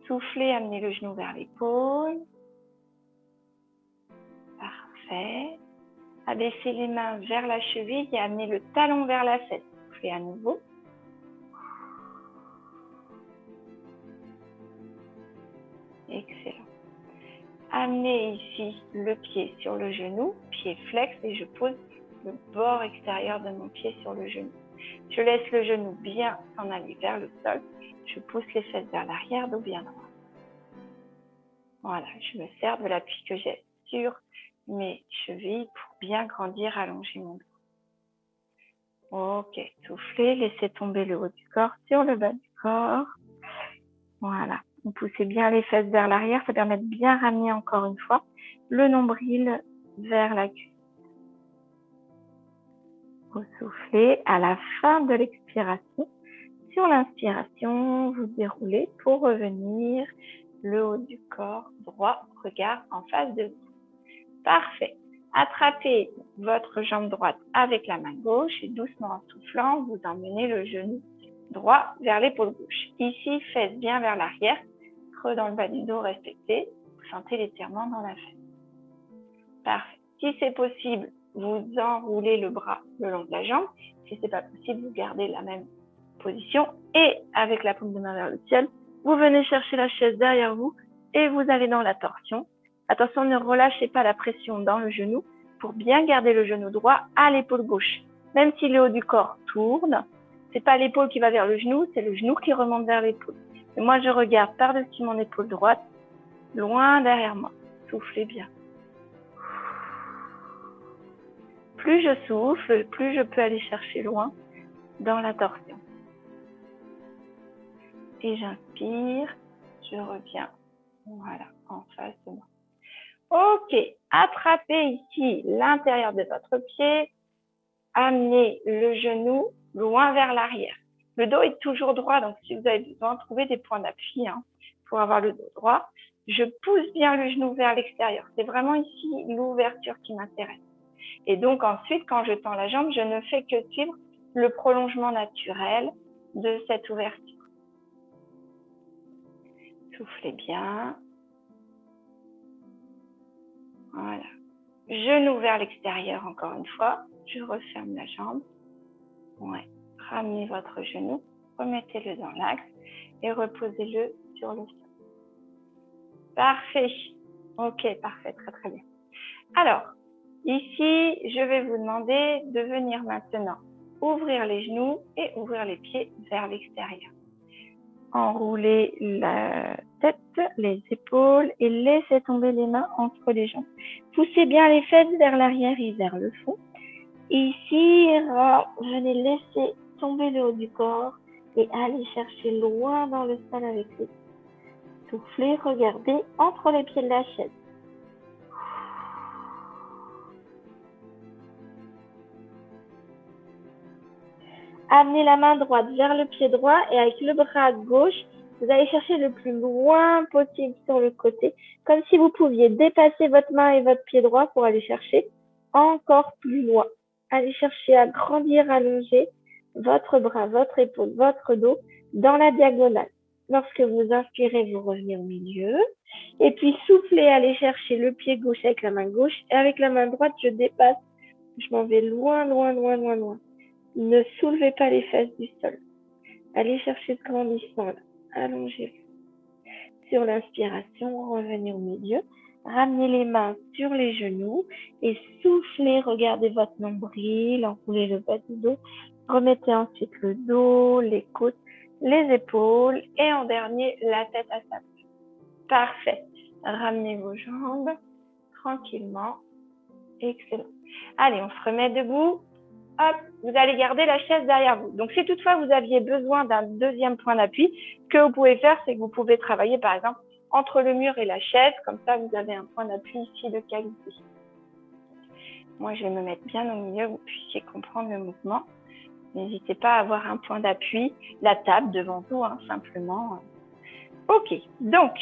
Soufflez, amenez le genou vers l'épaule. Parfait. Abaissez les mains vers la cheville et amenez le talon vers la fesse. Soufflez à nouveau. Excellent. Amenez ici le pied sur le genou, pied flex et je pose le bord extérieur de mon pied sur le genou. Je laisse le genou bien s'en aller vers le sol. Je pousse les fesses vers l'arrière, dos bien droit. Voilà, je me sers de l'appui que j'ai sur mes chevilles pour bien grandir, allonger mon dos. Ok, soufflez, laissez tomber le haut du corps sur le bas du corps. Voilà, vous poussez bien les fesses vers l'arrière, ça permet de bien ramener encore une fois le nombril vers la cuisse. Vous soufflez à la fin de l'expiration. Sur l'inspiration, vous déroulez pour revenir le haut du corps droit, regard en face de vous. Parfait. Attrapez votre jambe droite avec la main gauche et doucement en soufflant, vous emmenez le genou droit vers l'épaule gauche. Ici, fesses bien vers l'arrière, creux dans le bas du dos respecté. Vous sentez l'étirement dans la fesse. Parfait. Si c'est possible, vous enroulez le bras le long de la jambe. Si ce n'est pas possible, vous gardez la même position et avec la paume de main vers le ciel, vous venez chercher la chaise derrière vous et vous allez dans la torsion. Attention, ne relâchez pas la pression dans le genou pour bien garder le genou droit à l'épaule gauche. Même si le haut du corps tourne, c'est pas l'épaule qui va vers le genou, c'est le genou qui remonte vers l'épaule. Et moi, je regarde par-dessus mon épaule droite, loin derrière moi. Soufflez bien. Plus je souffle, plus je peux aller chercher loin dans la torsion. Et j'inspire, je reviens, voilà, en face de moi. Ok, attrapez ici l'intérieur de votre pied, amenez le genou loin vers l'arrière. Le dos est toujours droit, donc si vous avez besoin, trouvez des points d'appui pour avoir le dos droit. Je pousse bien le genou vers l'extérieur. C'est vraiment ici l'ouverture qui m'intéresse. Et donc ensuite, quand je tends la jambe, je ne fais que suivre le prolongement naturel de cette ouverture. Soufflez bien. Voilà. Genou vers l'extérieur encore une fois. Je referme la jambe. Ouais. Ramenez votre genou. Remettez-le dans l'axe et reposez-le sur le sol. Parfait. Ok, parfait, très très bien. Alors, ici, je vais vous demander de venir maintenant ouvrir les genoux et ouvrir les pieds vers l'extérieur. Enroulez la tête, les épaules et laissez tomber les mains entre les jambes. Poussez bien les fesses vers l'arrière et vers le fond. Ici, venez laisser tomber le haut du corps et allez chercher loin dans le sol avec les pieds. Soufflez, regardez entre les pieds de la chaise. Amenez la main droite vers le pied droit et avec le bras gauche, vous allez chercher le plus loin possible sur le côté, comme si vous pouviez dépasser votre main et votre pied droit pour aller chercher encore plus loin. Allez chercher à grandir, allonger votre bras, votre épaule, votre dos dans la diagonale. Lorsque vous inspirez, vous revenez au milieu. Et puis soufflez, allez chercher le pied gauche avec la main gauche. Et avec la main droite, je dépasse. Je m'en vais loin, loin, loin, loin, loin. Ne soulevez pas les fesses du sol. Allez chercher ce grandissement là. Allongez-vous. Sur l'inspiration, revenez au milieu. Ramenez les mains sur les genoux et soufflez. Regardez votre nombril, enroulez le bas du dos. Remettez ensuite le dos, les côtes, les épaules et en dernier, la tête à sa place. Parfait. Ramenez vos jambes tranquillement. Excellent. Allez, on se remet debout. Hop, vous allez garder la chaise derrière vous. Donc, si toutefois vous aviez besoin d'un deuxième point d'appui, ce que vous pouvez faire, c'est que vous pouvez travailler, par exemple, entre le mur et la chaise. Comme ça, vous avez un point d'appui ici de qualité. Moi, je vais me mettre bien au milieu, vous puissiez comprendre le mouvement. N'hésitez pas à avoir un point d'appui, la table devant vous, hein, simplement. Ok, donc,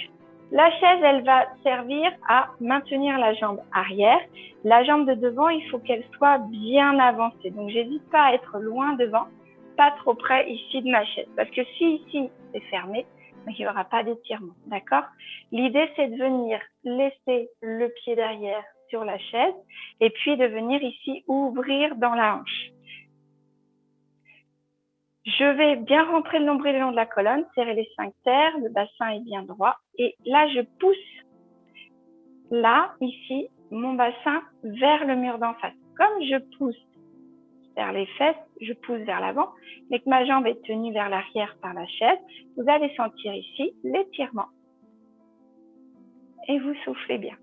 la chaise, elle va servir à maintenir la jambe arrière. La jambe de devant, il faut qu'elle soit bien avancée. Donc, j'hésite pas à être loin devant, pas trop près ici de ma chaise. Parce que si ici, c'est fermé, il n'y aura pas d'étirement, d'accord? L'idée, c'est de venir laisser le pied derrière sur la chaise et puis de venir ici ouvrir dans la hanche. Je vais bien rentrer le nombril le long de la colonne, serrer les sphincters, le bassin est bien droit. Et là, je pousse, là, ici, mon bassin vers le mur d'en face. Comme je pousse vers les fesses, je pousse vers l'avant, mais que ma jambe est tenue vers l'arrière par la chaise, vous allez sentir ici l'étirement. Et vous soufflez bien.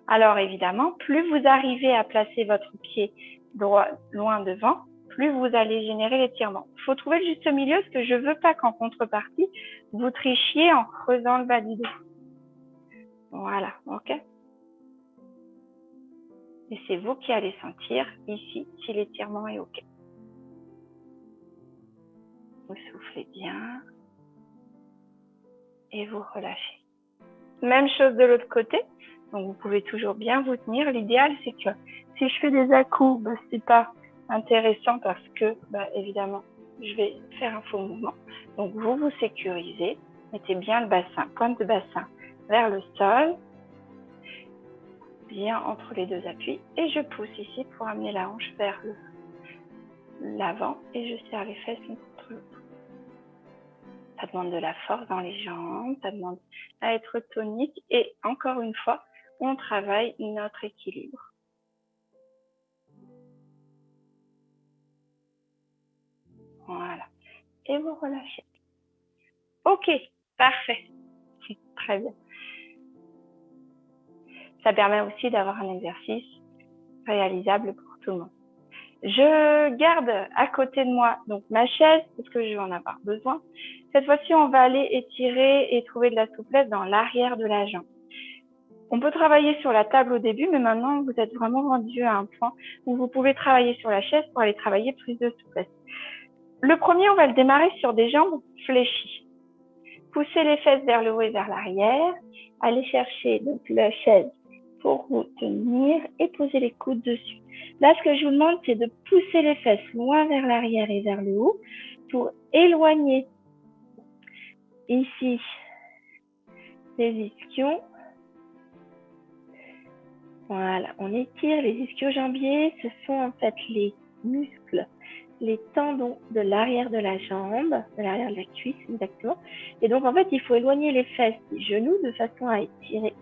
Alors évidemment, plus vous arrivez à placer votre pied droit loin devant, plus vous allez générer l'étirement. Il faut trouver le juste milieu, parce que je ne veux pas qu'en contrepartie, vous trichiez en creusant le bas du dos. Voilà, ok? Et c'est vous qui allez sentir ici si l'étirement est ok. Vous soufflez bien et vous relâchez. Même chose de l'autre côté. Donc vous pouvez toujours bien vous tenir. L'idéal, c'est que si je fais des à-coups, c'est pas intéressant parce que, évidemment, je vais faire un faux mouvement. Donc vous vous sécurisez, mettez bien le bassin, pointe de bassin vers le sol, bien entre les deux appuis, et je pousse ici pour amener la hanche vers l'avant et je serre les fesses l'une contre l'autre. Ça demande de la force dans les jambes, ça demande à être tonique et encore une fois, on travaille notre équilibre. Voilà. Et vous relâchez. Ok, parfait. Très bien. Ça permet aussi d'avoir un exercice réalisable pour tout le monde. Je garde à côté de moi donc ma chaise parce que je vais en avoir besoin. Cette fois-ci, on va aller étirer et trouver de la souplesse dans l'arrière de la jambe. On peut travailler sur la table au début, mais maintenant, vous êtes vraiment rendu à un point où vous pouvez travailler sur la chaise pour aller travailler plus de souplesse. Le premier, on va le démarrer sur des jambes fléchies. Poussez les fesses vers le haut et vers l'arrière. Allez chercher donc la chaise pour vous tenir et poser les coudes dessus. Là, ce que je vous demande, c'est de pousser les fesses loin vers l'arrière et vers le haut pour éloigner ici les ischions. Voilà, on étire les ischio-jambiers. Ce sont en fait les muscle les tendons de l'arrière de la jambe, de l'arrière de la cuisse exactement. Et donc en fait, il faut éloigner les fesses des genoux de façon à étirer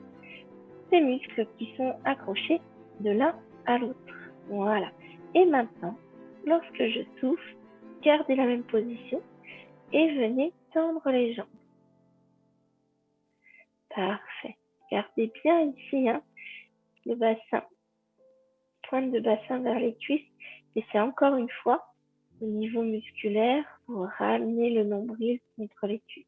ces muscles qui sont accrochés de l'un à l'autre. Voilà. Et maintenant, lorsque je souffle, gardez la même position et venez tendre les jambes. Parfait. Gardez bien ici le bassin, pointe de bassin vers les cuisses. Et c'est encore une fois au niveau musculaire pour ramener le nombril contre les cuisses.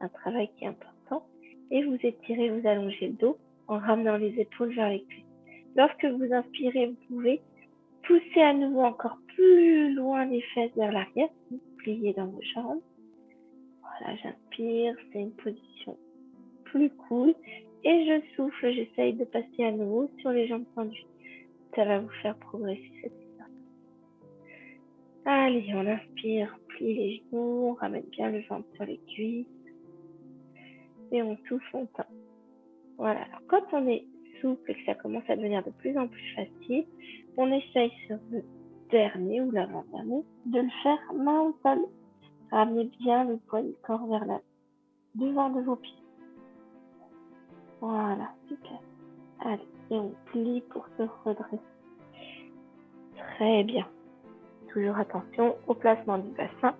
Un travail qui est important. Et vous étirez, vous allongez le dos en ramenant les épaules vers les cuisses. Lorsque vous inspirez, vous pouvez pousser à nouveau encore plus loin les fesses vers l'arrière, pliez dans vos jambes. Voilà, j'inspire, c'est une position plus cool. Et je souffle, j'essaye de passer à nouveau sur les jambes tendues. Ça va vous faire progresser cette séance. Allez, on inspire, on plie les genoux, on ramène bien le ventre sur les cuisses. Et on souffle, on tend. Voilà, alors quand on est souple et que ça commence à devenir de plus en plus facile, on essaye sur le dernier ou l'avant-dernier de le faire main au sol. Ramenez bien le poids du corps vers devant de vos pieds. Voilà, super. Allez, et on plie pour se redresser. Très bien. Toujours attention au placement du bassin,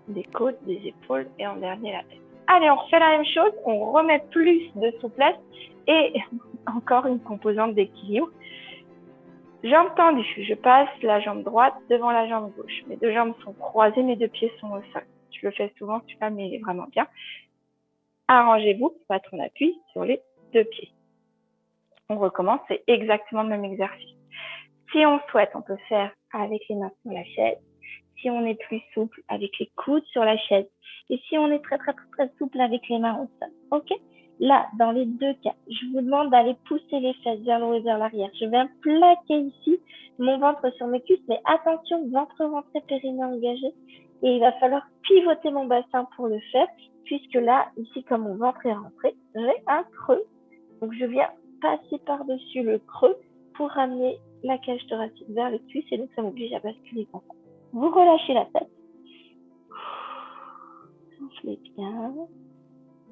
des côtes, des épaules et en dernier la tête. Allez, on refait la même chose, on remet plus de souplesse et encore une composante d'équilibre. Jambes tendues, je passe la jambe droite devant la jambe gauche. Mes deux jambes sont croisées, mes deux pieds sont au sol. Je le fais souvent, celui-là, mais il est vraiment bien. Arrangez-vous pour mettre en appui sur les deux pieds. On recommence, c'est exactement le même exercice. Si on souhaite, on peut faire avec les mains sur la chaise. Si on est plus souple, avec les coudes sur la chaise. Et si on est très souple, avec les mains au sol. OK? Là, dans les deux cas, je vous demande d'aller pousser les fesses vers le haut et vers l'arrière. Je viens plaquer ici mon ventre sur mes cuisses, mais attention, ventre rentré, périnée engagé. Et il va falloir pivoter mon bassin pour le faire, puisque là, ici, comme mon ventre est rentré, j'ai un creux. Donc, je viens passer par-dessus le creux pour ramener la cage thoracique vers les cuisses, et donc ça m'oblige à basculer comme ça. Vous relâchez la tête. Soufflez bien.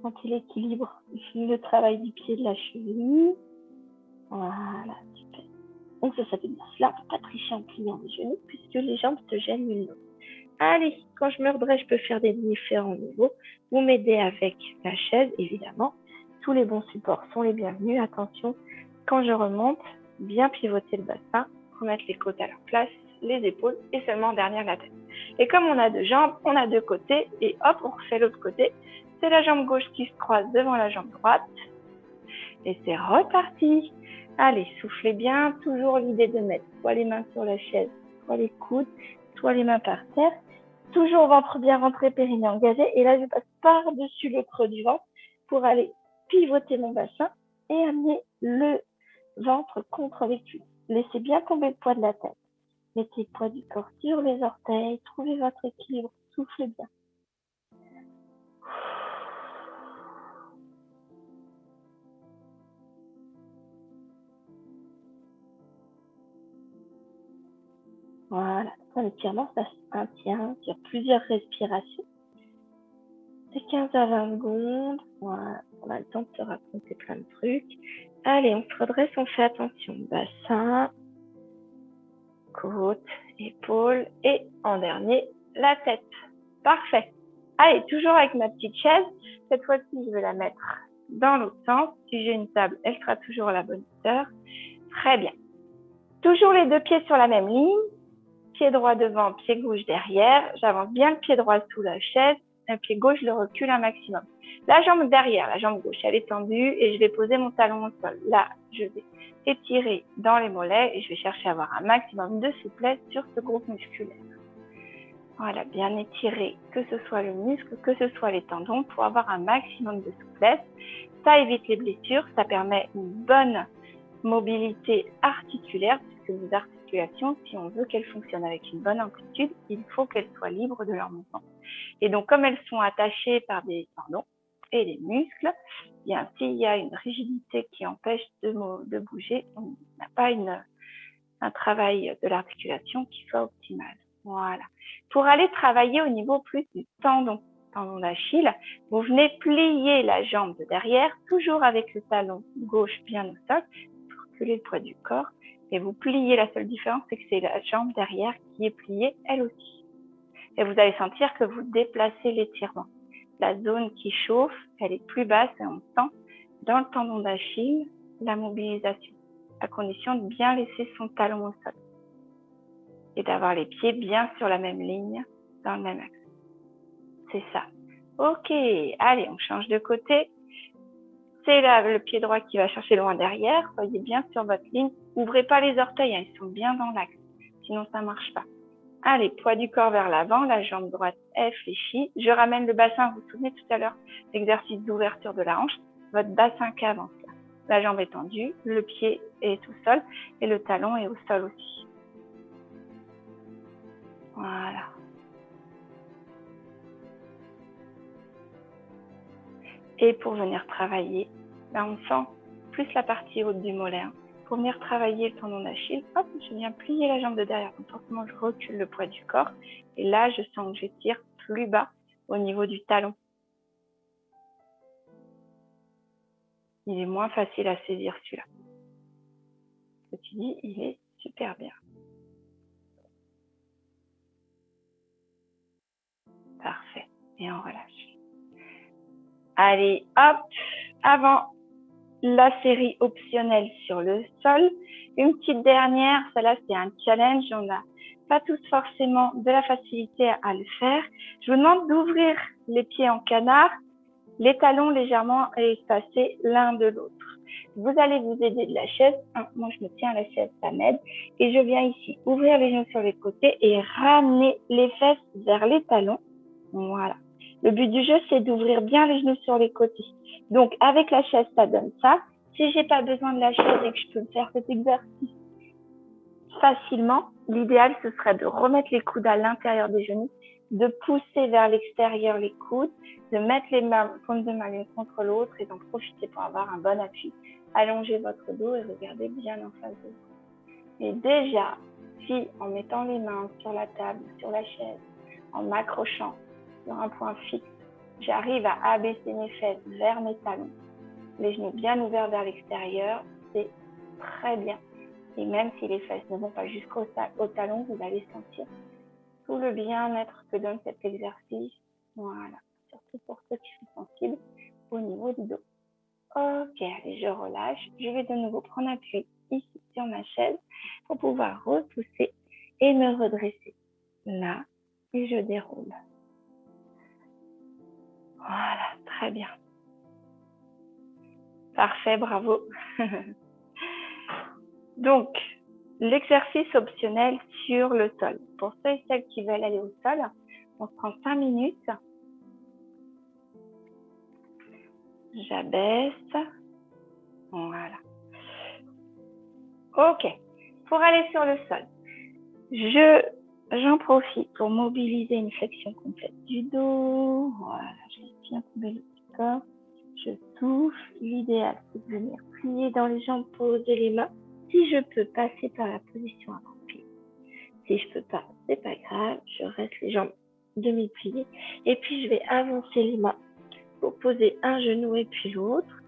Sentez l'équilibre, le travail du pied de la cheville. Voilà, super. Donc ça fait bien. Là, on ne peut pas tricher en pliant les genoux puisque les jambes se gênent l'une l'autre. Allez, quand je me redresse, je peux faire des différents niveaux. Vous m'aidez avec la chaise, évidemment. Tous les bons supports sont les bienvenus. Attention, quand je remonte, bien pivoter le bassin, remettre les côtes à leur place, les épaules et seulement en dernière la tête. Et comme on a deux jambes, on a deux côtés et hop, on refait l'autre côté. C'est la jambe gauche qui se croise devant la jambe droite et c'est reparti. Allez, soufflez bien. Toujours l'idée de mettre soit les mains sur la chaise, soit les coudes, soit les mains par terre. Toujours ventre bien rentré, périnée engagé. Et là, je passe par-dessus le creux du ventre pour aller pivoter mon bassin et amener le ventre contre les cuisses. Laissez bien tomber le poids de la tête. Mettez le poids du corps sur les orteils. Trouvez votre équilibre. Soufflez bien. Voilà, un étirement, ça se maintient sur plusieurs respirations. De 15 à 20 secondes. Voilà, on a le temps de se raconter plein de trucs. Allez, on se redresse, on fait attention. Bassin, côte, épaule et en dernier, la tête. Parfait. Allez, toujours avec ma petite chaise. Cette fois-ci, je vais la mettre dans l'autre sens. Si j'ai une table, elle sera toujours à la bonne hauteur. Très bien. Toujours les deux pieds sur la même ligne. Pied droit devant, pied gauche derrière. J'avance bien le pied droit sous la chaise. Un pied gauche, je le recule un maximum. La jambe derrière, la jambe gauche, elle est tendue et je vais poser mon talon au sol. Là, je vais étirer dans les mollets et je vais chercher à avoir un maximum de souplesse sur ce groupe musculaire. Voilà, bien étirer, que ce soit le muscle, que ce soit les tendons, pour avoir un maximum de souplesse. Ça évite les blessures, ça permet une bonne mobilité articulaire, puisque vos articulations, si on veut qu'elles fonctionnent avec une bonne amplitude, il faut qu'elles soient libres de leur mouvement. Et donc, comme elles sont attachées par des tendons et des muscles, bien, s'il y a une rigidité qui empêche de bouger, on n'a pas une un travail de l'articulation qui soit optimal. Voilà. Pour aller travailler au niveau plus du tendon d'Achille, vous venez plier la jambe de derrière, toujours avec le talon gauche bien au sol, pour reculer le poids du corps, et vous pliez. La seule différence, c'est que c'est la jambe derrière qui est pliée, elle aussi. Et vous allez sentir que vous déplacez l'étirement. La zone qui chauffe, elle est plus basse et on sent dans le tendon d'Achille la mobilisation, à condition de bien laisser son talon au sol et d'avoir les pieds bien sur la même ligne, dans le même axe. C'est ça. Ok, allez, on change de côté. C'est là le pied droit qui va chercher loin derrière. Soyez bien sur votre ligne. Ouvrez pas les orteils, hein, ils sont bien dans l'axe. Sinon, ça marche pas. Allez, poids du corps vers l'avant, la jambe droite est fléchie. Je ramène le bassin, vous vous souvenez tout à l'heure, l'exercice d'ouverture de la hanche, votre bassin qui avance là. La jambe est tendue, le pied est au sol et le talon est au sol aussi. Voilà. Et pour venir travailler, là on sent plus la partie haute du mollet. Pour venir travailler le tendon d'Achille, hop, je viens plier la jambe de derrière. Donc forcément, je recule le poids du corps. Et là, je sens que j'étire plus bas au niveau du talon. Il est moins facile à saisir celui-là. Ceci dit, il est super bien. Parfait. Et on relâche. Allez, hop, avant la série optionnelle sur le sol. Une petite dernière, celle-là c'est un challenge, on n'a pas tous forcément de la facilité à le faire. Je vous demande d'ouvrir les pieds en canard, les talons légèrement espacés l'un de l'autre. Vous allez vous aider de la chaise. Moi je me tiens à la chaise, ça m'aide. Et je viens ici ouvrir les genoux sur les côtés et ramener les fesses vers les talons. Voilà. Le but du jeu, c'est d'ouvrir bien les genoux sur les côtés. Donc, avec la chaise, ça donne ça. Si j'ai pas besoin de la chaise et que je peux faire cet exercice facilement, l'idéal, ce serait de remettre les coudes à l'intérieur des genoux, de pousser vers l'extérieur les coudes, de mettre les mains, paumes de main l'une contre l'autre et d'en profiter pour avoir un bon appui. Allongez votre dos et regardez bien en face de vous. Et déjà, si en mettant les mains sur la table, sur la chaise, en m'accrochant sur un point fixe, j'arrive à abaisser mes fesses vers mes talons, les genoux bien ouverts vers l'extérieur, c'est très bien. Et même si les fesses ne vont pas jusqu'au talon, vous allez sentir tout le bien-être que donne cet exercice. Voilà, surtout pour ceux qui sont sensibles au niveau du dos. Ok, allez, je relâche. Je vais de nouveau prendre appui ici sur ma chaise pour pouvoir repousser et me redresser. Là, et je déroule. Voilà, très bien. Parfait, bravo. Donc, l'exercice optionnel sur le sol. Pour ceux et celles qui veulent aller au sol, on se prend 5 minutes. J'abaisse. Voilà. Ok. Pour aller sur le sol, j'en profite pour mobiliser une flexion complète du dos. Voilà, je laisse bien tomber le petit corps. Je souffle. L'idéal, c'est de venir plier dans les jambes, poser les mains. Si je peux passer par la position accroupie. Si je peux pas, c'est pas grave. Je reste les jambes demi-pliées. Et puis, je vais avancer les mains pour poser un genou et puis l'autre.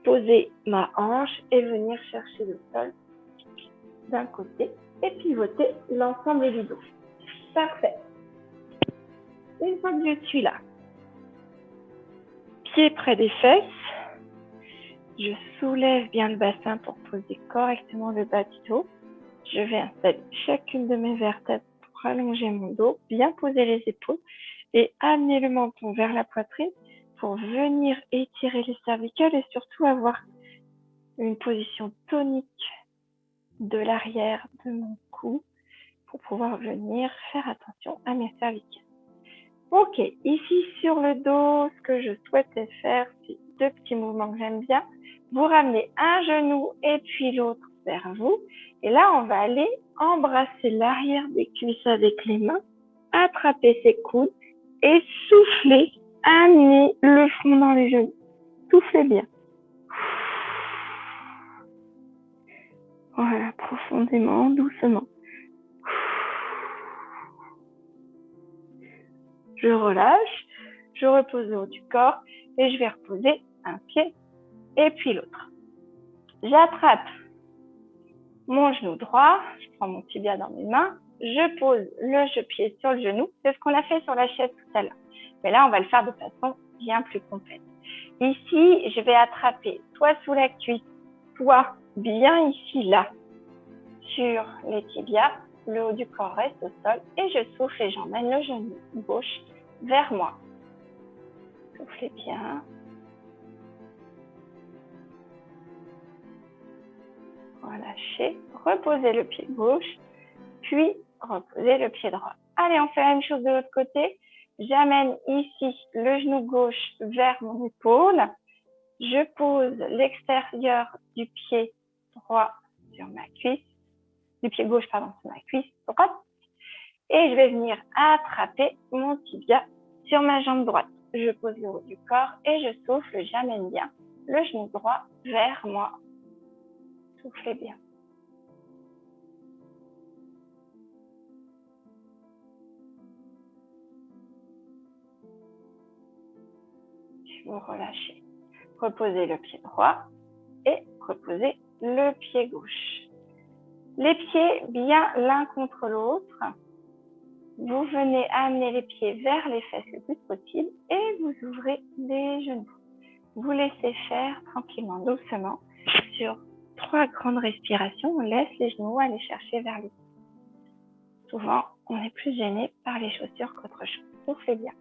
Poser ma hanche et venir chercher le sol d'un côté et pivoter l'ensemble du dos. Parfait. Une fois que je suis là, pieds près des fesses, je soulève bien le bassin pour poser correctement le bas du dos. Je vais installer chacune de mes vertèbres pour allonger mon dos, bien poser les épaules et amener le menton vers la poitrine pour venir étirer les cervicales et surtout avoir une position tonique de l'arrière de mon cou pour pouvoir venir faire attention à mes cervicales. Ok, ici sur le dos, ce que je souhaitais faire, c'est 2 petits mouvements que j'aime bien. Vous ramenez un genou et puis l'autre vers vous. Et là, on va aller embrasser l'arrière des cuisses avec les mains, attraper ses coudes et souffler, amener le front dans les genoux. Soufflez bien. Voilà, profondément, doucement. Je relâche, je repose le haut du corps et je vais reposer un pied et puis l'autre. J'attrape mon genou droit, je prends mon tibia dans mes mains, je pose le pied sur le genou. C'est ce qu'on a fait sur la chaise tout à l'heure. Mais là, on va le faire de façon bien plus complète. Ici, je vais attraper soit sous la cuisse, soit bien ici, là, sur les tibias. Le haut du corps reste au sol et je souffle et j'emmène le genou gauche vers moi. Soufflez bien. Relâchez, reposez le pied gauche, puis reposez le pied droit. Allez, on fait la même chose de l'autre côté. J'amène ici le genou gauche vers mon épaule. Je pose l'extérieur du pied droit sur ma cuisse, du pied gauche, pardon, sur ma cuisse droite. Et je vais venir attraper mon tibia sur ma jambe droite. Je pose le haut du corps et je souffle, j'amène bien le genou droit vers moi. Soufflez bien. Vous relâchez. Reposez le pied droit et reposez le pied gauche. Les pieds bien l'un contre l'autre. Vous venez amener les pieds vers les fesses le plus possible et vous ouvrez les genoux. Vous laissez faire tranquillement, doucement. Sur 3 grandes respirations, on laisse les genoux aller chercher vers le haut. Souvent, on est plus gêné par les chaussures qu'autre chose. Soufflez bien.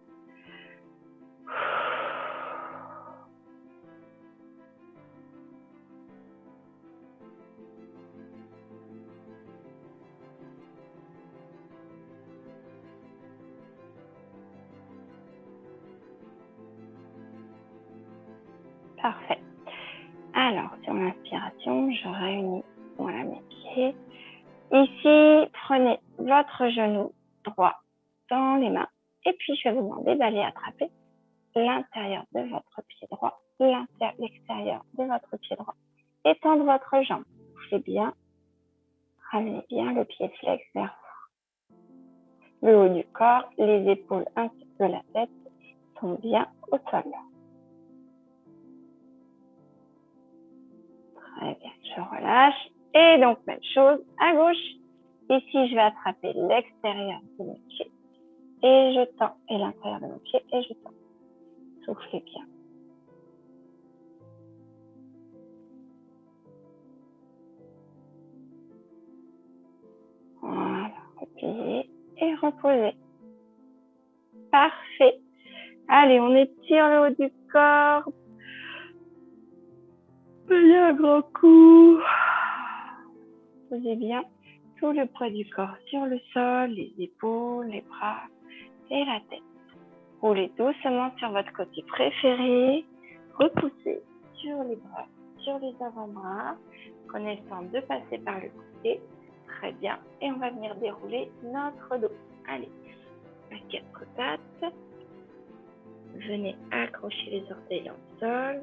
Parfait. Alors, sur l'inspiration, je réunis voilà, mes pieds. Ici, prenez votre genou droit dans les mains et puis je vais vous demander d'aller attraper l'intérieur de votre pied droit, l'extérieur de votre pied droit. Étendre votre jambe. Soufflez bien. Ramenez bien le pied flex vers vous. Le haut du corps, les épaules ainsi que la tête sont bien au sol. Très bien, je relâche. Et donc, même chose à gauche. Ici, je vais attraper l'extérieur de mes pieds et je tends. Et l'intérieur de mon pied et je tends. Soufflez bien. Voilà, repliez et reposez. Parfait. Allez, on étire le haut du corps. Prenez un grand coup. Posez bien tout le poids du corps sur le sol, les épaules, les bras et la tête. Roulez doucement sur votre côté préféré. Repoussez sur les bras, sur les avant-bras. Prenez le temps de passer par le côté. Très bien. Et on va venir dérouler notre dos. Allez, à 4 pattes. Venez accrocher les orteils au sol.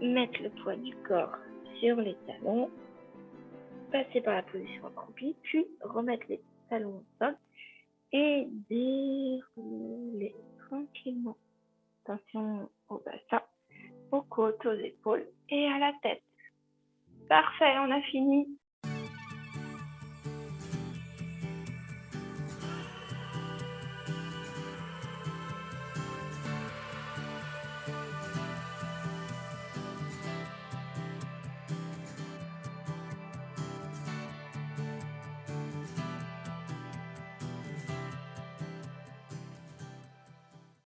Mettre le poids du corps sur les talons. Passer par la position accroupie, puis remettre les talons au sol et dérouler tranquillement. Attention au bassin, aux côtes, aux épaules et à la tête. Parfait, on a fini.